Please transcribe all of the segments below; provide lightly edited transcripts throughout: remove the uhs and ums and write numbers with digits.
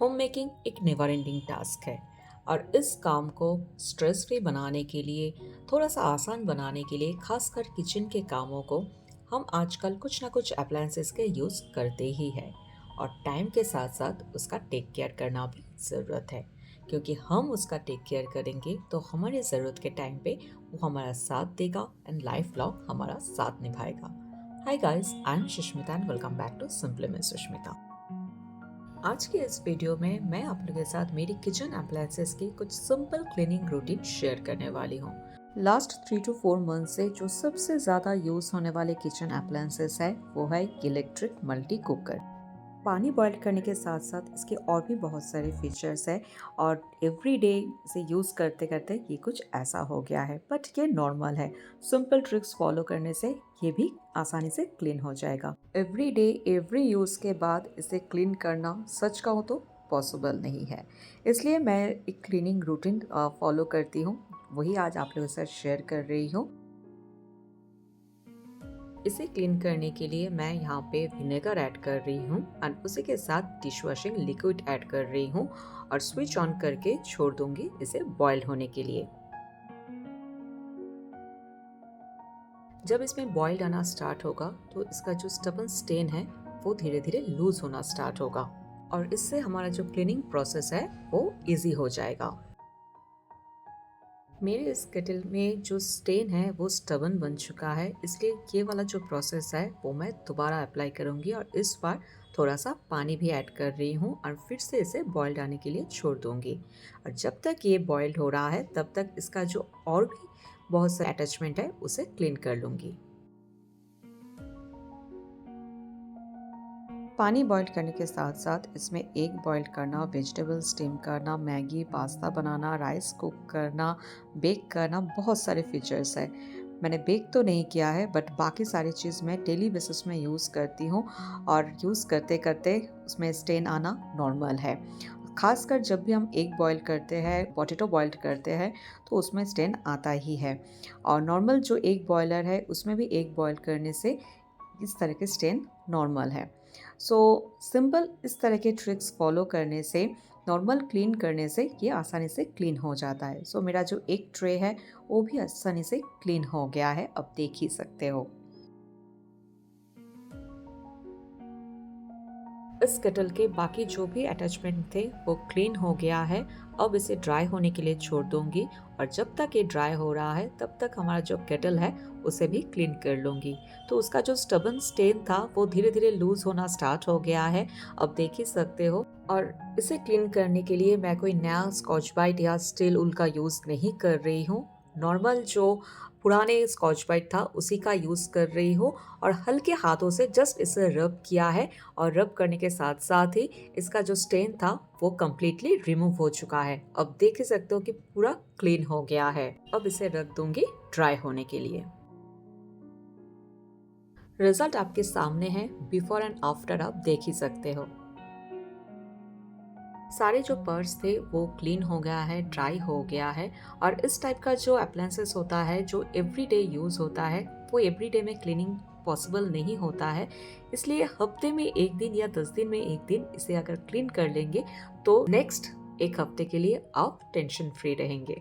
Home making एक never ending task है और इस काम को स्ट्रेस फ्री बनाने के लिए, थोड़ा सा आसान बनाने के लिए, खासकर किचन के कामों को हम आजकल कुछ ना कुछ अप्लायंसेस के यूज़ करते ही हैं। और टाइम के साथ साथ उसका टेक केयर करना भी ज़रूरत है, क्योंकि हम उसका टेक केयर करेंगे तो हमारी ज़रूरत के टाइम पे वो हमारा साथ देगा एंड लाइफ लॉन्ग हमारा साथ निभाएगा। Hi guys, I am Sushmita and welcome back to simply me Sushmita. आज के इस वीडियो में मैं आप लोगों के साथ मेरी किचन अप्लायंसेस की कुछ सिंपल क्लीनिंग रूटीन शेयर करने वाली हूँ। लास्ट 3 to 4 मंथ से जो सबसे ज़्यादा यूज़ होने वाले किचन अप्लायंसेस है वो है इलेक्ट्रिक मल्टी कुकर। पानी बॉईल करने के साथ साथ इसके और भी बहुत सारे फीचर्स हैं और एवरी डे इसे यूज़ करते करते ये कुछ ऐसा हो गया है, बट ये नॉर्मल है। सिंपल ट्रिक्स फॉलो करने से ये भी आसानी से क्लीन हो जाएगा। एवरी डे एवरी यूज़ के बाद इसे क्लीन करना सच कहूँ तो पॉसिबल नहीं है, इसलिए मैं एक क्लीनिंग रूटीन फॉलो करती हूँ, वही आज आप लोगों के साथ शेयर कर रही हूँ। इसे क्लीन करने के लिए मैं यहाँ पे विनेगर ऐड कर रही हूँ और उसी के साथ डिश वॉशिंग लिक्विड ऐड कर रही हूँ और स्विच ऑन करके छोड़ दूंगी इसे बॉईल होने के लिए। जब इसमें बॉइल्ड आना स्टार्ट होगा तो इसका जो स्टबन स्टेन है वो धीरे धीरे लूज होना स्टार्ट होगा और इससे हमारा जो क्लीनिंग प्रोसेस है वो इजी हो जाएगा। मेरे इस केटल में जो स्टेन है वो स्टबन बन चुका है, इसलिए ये वाला जो प्रोसेस है वो मैं दोबारा अप्लाई करूंगी और इस बार थोड़ा सा पानी भी ऐड कर रही हूँ और फिर से इसे बॉइल्ड आने के लिए छोड़ दूंगी। और जब तक ये बॉइल्ड हो रहा है तब तक इसका जो और भी बहुत सा अटैचमेंट है उसे क्लीन कर लूंगी। पानी बॉईल करने के साथ साथ इसमें एग बॉईल करना, वेजिटेबल स्टीम करना, मैगी पास्ता बनाना, राइस कुक करना, बेक करना, बहुत सारे फीचर्स है। मैंने बेक तो नहीं किया है, बट बाकी सारी चीज़ मैं डेली बेसिस में यूज़ करती हूँ और यूज़ करते करते उसमें स्टेन आना नॉर्मल है। खासकर जब भी हम एग बॉईल करते हैं, पोटैटो बॉइल्ड करते हैं तो उसमें स्टेन आता ही है। और नॉर्मल जो एग बॉयलर है उसमें भी एग बॉईल करने से इस तरह के स्टेन नॉर्मल है। सो सिंपल इस तरह के ट्रिक्स फॉलो करने से, नॉर्मल क्लीन करने से ये आसानी से क्लीन हो जाता है। सो मेरा जो एक ट्रे है वो भी आसानी से क्लीन हो गया है, अब देख ही सकते हो। इस केटल के बाकी जो भी अटैचमेंट थे वो क्लीन हो गया है। अब इसे ड्राई होने के लिए छोड़ दूंगी और जब तक ये ड्राई हो रहा है तब तक हमारा जो केटल है उसे भी क्लीन कर लूंगी। तो उसका जो स्टबन स्टेन था वो धीरे धीरे लूज होना स्टार्ट हो गया है, अब देख ही सकते हो। और इसे क्लीन करने के लिए मैं कोई नया स्कॉच ब्राइट या स्टील ऊल का यूज़ नहीं कर रही हूँ। नॉर्मल जो पुराने स्कॉच ब्राइट था उसी का यूज़ कर रही हूँ और हल्के हाथों से जस्ट इसे रब किया है और रब करने के साथ साथ ही इसका जो स्टेन था वो कम्प्लीटली रिमूव हो चुका है। अब देख ही सकते हो कि पूरा क्लीन हो गया है। अब इसे रख दूंगी ड्राई होने के लिए। रिजल्ट आपके सामने है, बिफोर एंड आफ्टर आप देख ही सकते हो। सारे जो पर्स थे वो क्लीन हो गया है, ड्राई हो गया है। और इस टाइप का जो अप्लायंसेस होता है जो एवरीडे यूज़ होता है वो एवरीडे में क्लीनिंग पॉसिबल नहीं होता है, इसलिए हफ्ते में एक दिन या 10 दिन में एक दिन इसे अगर क्लीन कर लेंगे तो नेक्स्ट एक हफ्ते के लिए आप टेंशन फ्री रहेंगे।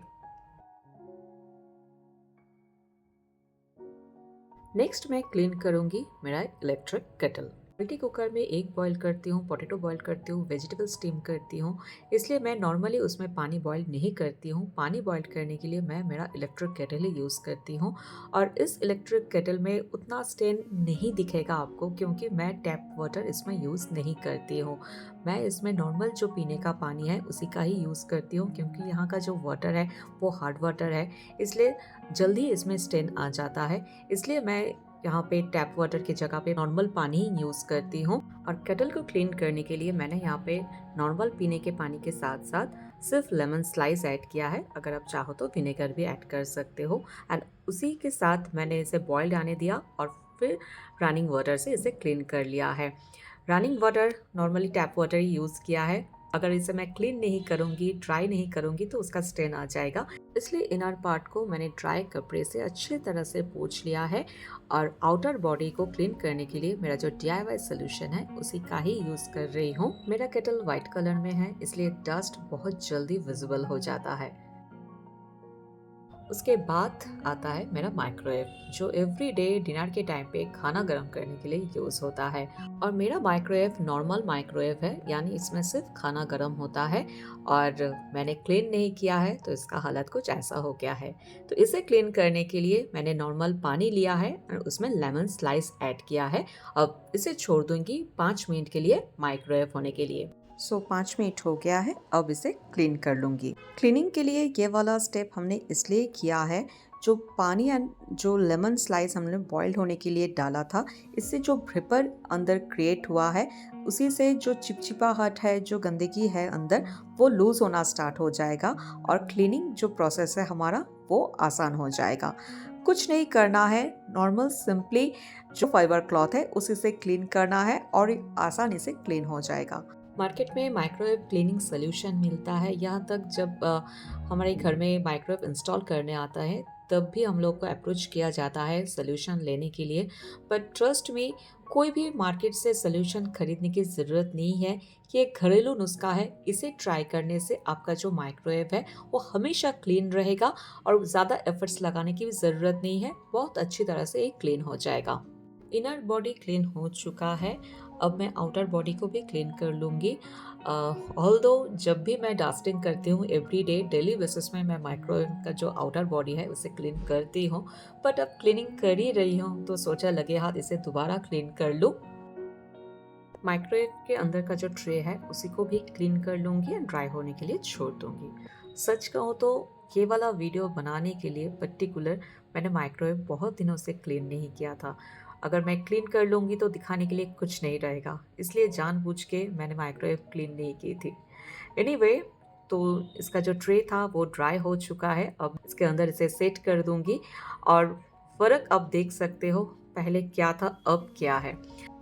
नेक्स्ट मैं क्लीन करूंगी मेरा इलेक्ट्रिक केटल। मल्टी कुकर में एग बॉईल करती हूँ, पोटैटो बॉईल करती हूँ, वेजिटेबल स्टीम करती हूँ, इसलिए मैं नॉर्मली उसमें पानी बॉईल नहीं करती हूँ। पानी बॉईल करने के लिए मैं मेरा इलेक्ट्रिक केटल ही यूज़ करती हूँ और इस इलेक्ट्रिक केटल में उतना स्टेन नहीं दिखेगा आपको, क्योंकि मैं टैप वाटर इसमें यूज़ नहीं करती हूँ। मैं इसमें नॉर्मल जो पीने का पानी है उसी का ही यूज़ करती हूँ, क्योंकि यहाँ का जो वाटर है वो हार्ड वाटर है, इसलिए जल्दी इसमें स्टेन आ जाता है। इसलिए मैं यहाँ पे टैप वाटर की जगह पे नॉर्मल पानी ही यूज़ करती हूँ। और केटल को क्लीन करने के लिए मैंने यहाँ पे नॉर्मल पीने के पानी के साथ साथ सिर्फ लेमन स्लाइस ऐड किया है, अगर आप चाहो तो विनेगर भी ऐड कर सकते हो। एंड उसी के साथ मैंने इसे बॉइल्ड आने दिया और फिर रनिंग वाटर से इसे क्लीन कर लिया है। Running water normally tap water ही यूज़ किया है, अगर इसे मैं क्लीन नहीं करूँगी, ड्राई नहीं करूँगी तो उसका स्टेन आ जाएगा, इसलिए इनर पार्ट को मैंने ड्राई कपड़े से अच्छी तरह से पोंछ लिया है और आउटर बॉडी को क्लीन करने के लिए मेरा जो DIY सोल्यूशन है उसी का ही यूज़ कर रही हूँ। मेरा केटल वाइट कलर में है, इसलिए डस्ट बहुत जल्दी विजिबल हो जाता है। उसके बाद आता है मेरा माइक्रोवेव, जो एवरीडे डिनर के टाइम पे खाना गर्म करने के लिए यूज़ होता है। और मेरा माइक्रोवेव नॉर्मल माइक्रोवेव है, यानी इसमें सिर्फ खाना गर्म होता है और मैंने क्लीन नहीं किया है, तो इसका हालत कुछ ऐसा हो गया है। तो इसे क्लीन करने के लिए मैंने नॉर्मल पानी लिया है और उसमें लेमन स्लाइस ऐड किया है। अब इसे छोड़ दूंगी 5 मिनट के लिए माइक्रोवेव होने के लिए। 5 मिनट हो गया है, अब इसे क्लीन कर लूँगी। क्लीनिंग के लिए ये वाला स्टेप हमने इसलिए किया है, जो पानी एंड जो लेमन स्लाइस हमने बॉइल्ड होने के लिए डाला था, इससे जो भ्रिपर अंदर क्रिएट हुआ है, उसी से जो चिपचिपाहट है, जो गंदगी है अंदर, वो लूज़ होना स्टार्ट हो जाएगा और क्लीनिंग जो प्रोसेस है हमारा वो आसान हो जाएगा। कुछ नहीं करना है, नॉर्मल सिंपली जो फाइबर क्लॉथ है उसी से क्लीन करना है और आसानी से क्लीन हो जाएगा। मार्केट में माइक्रोवेव क्लीनिंग सोल्यूशन मिलता है। यहाँ तक जब हमारे घर में माइक्रोवेव इंस्टॉल करने आता है तब भी हम लोग को अप्रोच किया जाता है सोल्यूशन लेने के लिए। बट ट्रस्ट में कोई भी मार्केट से सोल्यूशन खरीदने की ज़रूरत नहीं है। ये एक घरेलू नुस्खा है, इसे ट्राई करने से आपका जो माइक्रोवेव है वो हमेशा क्लीन रहेगा और ज़्यादा एफर्ट्स लगाने की भी ज़रूरत नहीं है, बहुत अच्छी तरह से ये क्लीन हो जाएगा। इनर बॉडी क्लीन हो चुका है, अब मैं आउटर बॉडी को भी क्लीन कर लूँगी। ऑल्दो जब भी मैं डस्टिंग करती हूँ एवरीडे डेली बेसिस में मैं माइक्रोवेव का जो आउटर बॉडी है उसे क्लीन करती हूँ, बट अब क्लीनिंग कर ही रही हूँ तो सोचा लगे हाथ इसे दोबारा क्लीन कर लूँ। माइक्रोवेव के अंदर का जो ट्रे है उसी को भी क्लीन कर लूँगी एंड ड्राई होने के लिए छोड़ दूँगी। सच कहूँ तो ये वाला वीडियो बनाने के लिए पर्टिकुलर मैंने माइक्रोवेव बहुत दिनों से क्लीन नहीं किया था। अगर मैं क्लीन कर लूँगी तो दिखाने के लिए कुछ नहीं रहेगा, इसलिए जानबूझ के मैंने माइक्रोवेव क्लीन नहीं की थी। एनीवे, तो इसका जो ट्रे था वो ड्राई हो चुका है, अब इसके अंदर इसे सेट कर दूँगी और फ़र्क अब देख सकते हो, पहले क्या था अब क्या है।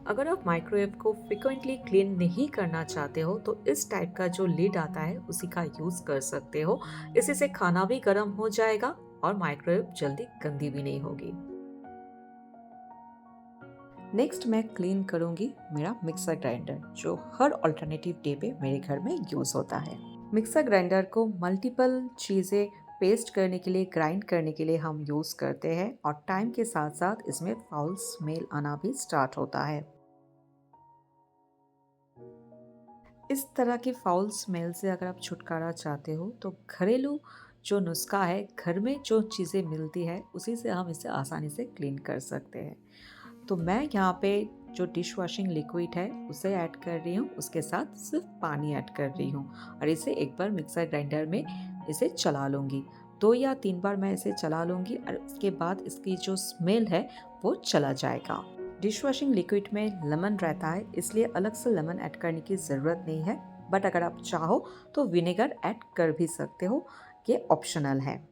अगर आप माइक्रोवेव को फ्रिक्वेंटली क्लीन नहीं करना चाहते हो तो इस टाइप का जो लिड आता है उसी का यूज़ कर सकते हो। इसी से खाना भी गर्म हो जाएगा और माइक्रोवेव जल्दी गंदी भी नहीं होगी। नेक्स्ट मैं क्लीन करूंगी मेरा मिक्सर ग्राइंडर, जो हर अल्टरनेटिव डे पे मेरे घर में यूज़ होता है। मिक्सर ग्राइंडर को मल्टीपल चीज़ें पेस्ट करने के लिए, ग्राइंड करने के लिए हम यूज़ करते हैं और टाइम के साथ साथ इसमें फाउल स्मेल आना भी स्टार्ट होता है। इस तरह की फाउल स्मेल से अगर आप छुटकारा चाहते हो तो घरेलू जो नुस्खा है, घर में जो चीज़ें मिलती है उसी से हम इसे आसानी से क्लीन कर सकते हैं। तो मैं यहाँ पे जो डिश वॉशिंग लिक्विड है उसे ऐड कर रही हूँ, उसके साथ सिर्फ पानी ऐड कर रही हूँ और इसे एक बार मिक्सर ग्राइंडर में इसे चला लूँगी। 2 या 3 बार मैं इसे चला लूँगी और उसके बाद इसकी जो स्मेल है वो चला जाएगा। डिश वॉशिंग लिक्विड में लेमन रहता है, इसलिए अलग से लेमन ऐड करने की ज़रूरत नहीं है, बट अगर आप चाहो तो विनेगर ऐड कर भी सकते हो, ये ऑप्शनल है।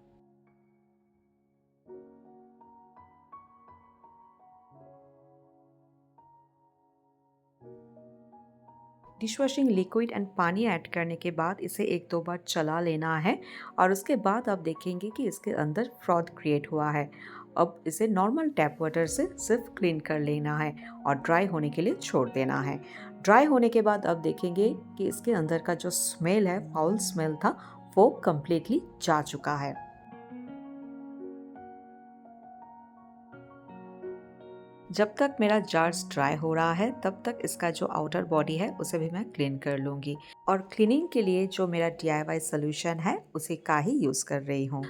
डिश वॉशिंग लिक्विड एंड पानी ऐड करने के बाद इसे 1-2 बार चला लेना है और उसके बाद आप देखेंगे कि इसके अंदर फ्रॉथ क्रिएट हुआ है। अब इसे नॉर्मल टैप वाटर से सिर्फ क्लीन कर लेना है और ड्राई होने के लिए छोड़ देना है। ड्राई होने के बाद आप देखेंगे कि इसके अंदर का जो स्मेल है, फाउल स्मेल था, वो कम्प्लीटली जा चुका है। जब तक मेरा जार्स ड्राई हो रहा है तब तक इसका जो आउटर बॉडी है उसे भी मैं क्लीन कर लूँगी और क्लीनिंग के लिए जो मेरा DIY सोल्यूशन है उसी का ही यूज़ कर रही हूँ।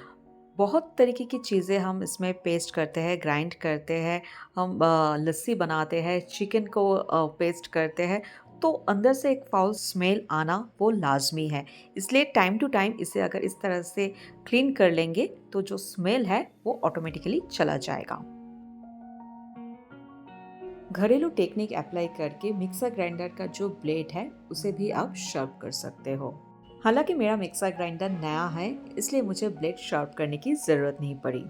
बहुत तरीके की चीज़ें हम इसमें पेस्ट करते हैं, ग्राइंड करते हैं, हम लस्सी बनाते हैं, चिकन को पेस्ट करते हैं, तो अंदर से एक फाउल स्मेल आना वो लाजमी है। इसलिए टाइम टू टाइम इसे अगर इस तरह से क्लीन कर लेंगे तो जो स्मेल है वो ऑटोमेटिकली चला जाएगा। घरेलू टेक्निक अप्लाई करके मिक्सर ग्राइंडर का जो ब्लेड है उसे भी आप शार्प कर सकते हो। हालांकि मेरा मिक्सर ग्राइंडर नया है, इसलिए मुझे ब्लेड शार्प करने की ज़रूरत नहीं पड़ी।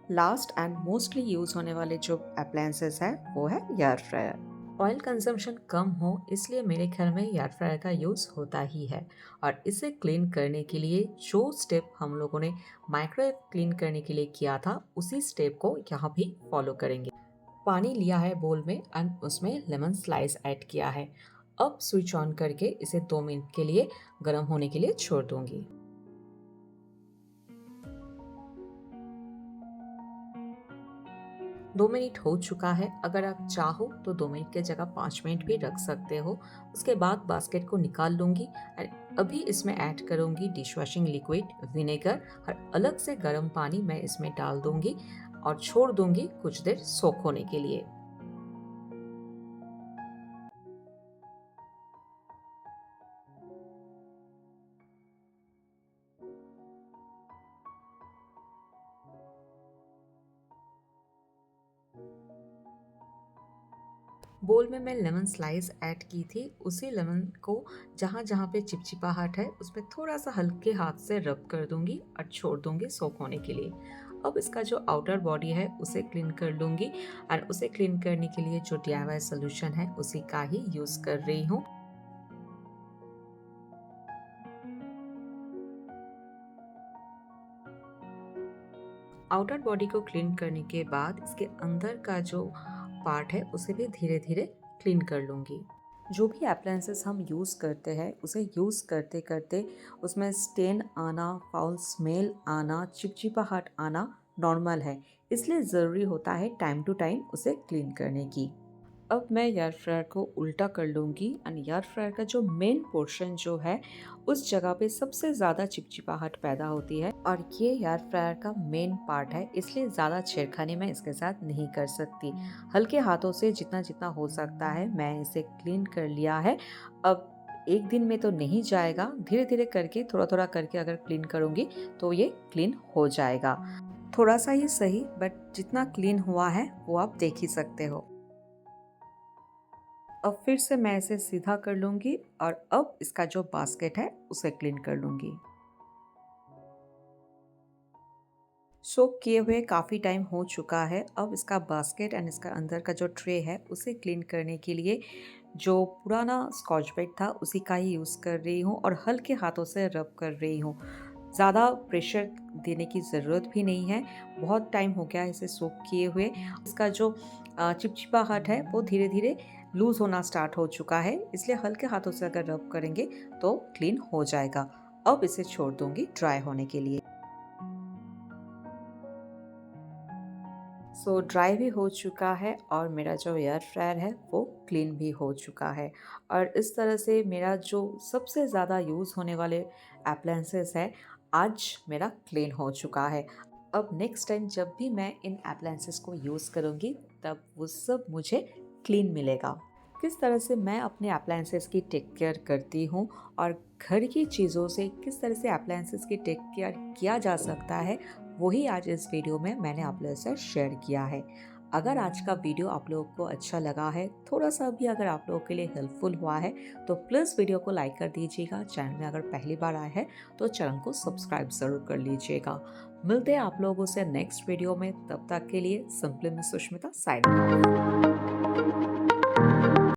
लास्ट एंड मोस्टली यूज़ होने वाले जो अप्लायंसेस है वो है एयर फ्रायर। ऑयल कंजम्पशन कम हो इसलिए मेरे घर में एयर फ्रायर का यूज़ होता ही है। और इसे क्लीन करने के लिए जो स्टेप हम लोगों ने माइक्रोवेव क्लीन करने के लिए किया था उसी स्टेप को यहाँ भी फॉलो करेंगे। पानी लिया है बोल में और उसमें लेमन स्लाइस ऐड किया है। अब स्विच ऑन करके इसे 2 मिनट के लिए गर्म होने के लिए छोड़ दूंगी। 2 मिनट हो चुका है। अगर आप चाहो तो 2 मिनट के जगह 5 मिनट भी रख सकते हो। उसके बाद बास्केट को निकाल लूँगी और अभी इसमें ऐड करूँगी डिश वॉशिंग लिक्विड, विनेगर और अलग से गर्म पानी मैं इसमें डाल दूँगी और छोड़ दूँगी कुछ देर सोक होने के लिए। बोल में मैं लेमन स्लाइस ऐड की थी। उसी लेमन को जहाँ जहाँ पे चिपचिपाहट है उसमें थोड़ा सा हल्के हाथ से रब कर दूंगी और छोड़ दूंगी सोक होने के लिए। अब इसका जो आउटर बॉडी है उसे क्लीन कर लूंगी और उसे क्लीन करने के लिए जो DIY सोल्यूशन है उसी का ही यूज़ कर रही हूँ। आउटर बॉडी को क्लीन करने के बाद इसके अंदर का जो पार्ट है उसे भी धीरे धीरे क्लीन कर लूँगी। जो भी अप्लायंसेस हम यूज़ करते हैं उसे यूज़ करते करते उसमें स्टेन आना, फाउल स्मेल आना, चिपचिपाहट आना नॉर्मल है। इसलिए ज़रूरी होता है टाइम टू टाइम उसे क्लीन करने की। अब मैं एयर फ्रायर को उल्टा कर लूँगी और एयर फ्रायर का जो मेन पोर्शन जो है उस जगह पे सबसे ज़्यादा चिपचिपाहट पैदा होती है और ये एयर फ्रायर का मेन पार्ट है, इसलिए ज़्यादा छेड़खानी मैं इसके साथ नहीं कर सकती। हल्के हाथों से जितना जितना हो सकता है मैं इसे क्लीन कर लिया है। अब एक दिन में तो नहीं जाएगा, धीरे धीरे करके थोड़ा थोड़ा करके अगर क्लीन करूँगी तो ये क्लीन हो जाएगा। थोड़ा सा ही सही बट जितना क्लीन हुआ है वो आप देख ही सकते हो। अब फिर से मैं इसे सीधा कर लूँगी और अब इसका जो बास्केट है उसे क्लीन कर लूँगी। सोक किए हुए काफ़ी टाइम हो चुका है। अब इसका बास्केट एंड इसका अंदर का जो ट्रे है उसे क्लीन करने के लिए जो पुराना स्कॉच ब्राइट था उसी का ही यूज़ कर रही हूँ और हल्के हाथों से रब कर रही हूँ। ज़्यादा प्रेशर देने की ज़रूरत भी नहीं है। बहुत टाइम हो गया इसे सोक किए हुए। इसका जो चिपचिपाहट है वो धीरे धीरे लूज़ होना स्टार्ट हो चुका है, इसलिए हल्के हाथों से अगर रब करेंगे तो क्लीन हो जाएगा। अब इसे छोड़ दूंगी ड्राई होने के लिए। सो ड्राई भी हो चुका है और मेरा जो एयर फ्रायर है वो क्लीन भी हो चुका है। और इस तरह से मेरा जो सबसे ज़्यादा यूज़ होने वाले अप्लायंसेस है आज मेरा क्लीन हो चुका है। अब नेक्स्ट टाइम जब भी मैं इन अप्लायंसेस को यूज़ करूँगी तब वो सब मुझे क्लीन मिलेगा। किस तरह से मैं अपने अप्लायंसेस की टेक केयर करती हूँ और घर की चीज़ों से किस तरह से अप्लायंसेस की टेक केयर किया जा सकता है वही आज इस वीडियो में मैंने आप लोगों से शेयर किया है। अगर आज का वीडियो आप लोगों को अच्छा लगा है, थोड़ा सा भी अगर आप लोगों के लिए हेल्पफुल हुआ है तो प्लीज़ वीडियो को लाइक कर दीजिएगा। चैनल में अगर पहली बार आए हैं तो चैनल को सब्सक्राइब ज़रूर कर लीजिएगा। मिलते हैं आप लोगों से नेक्स्ट वीडियो में, तब तक के लिए simply miss Sushmita signing off.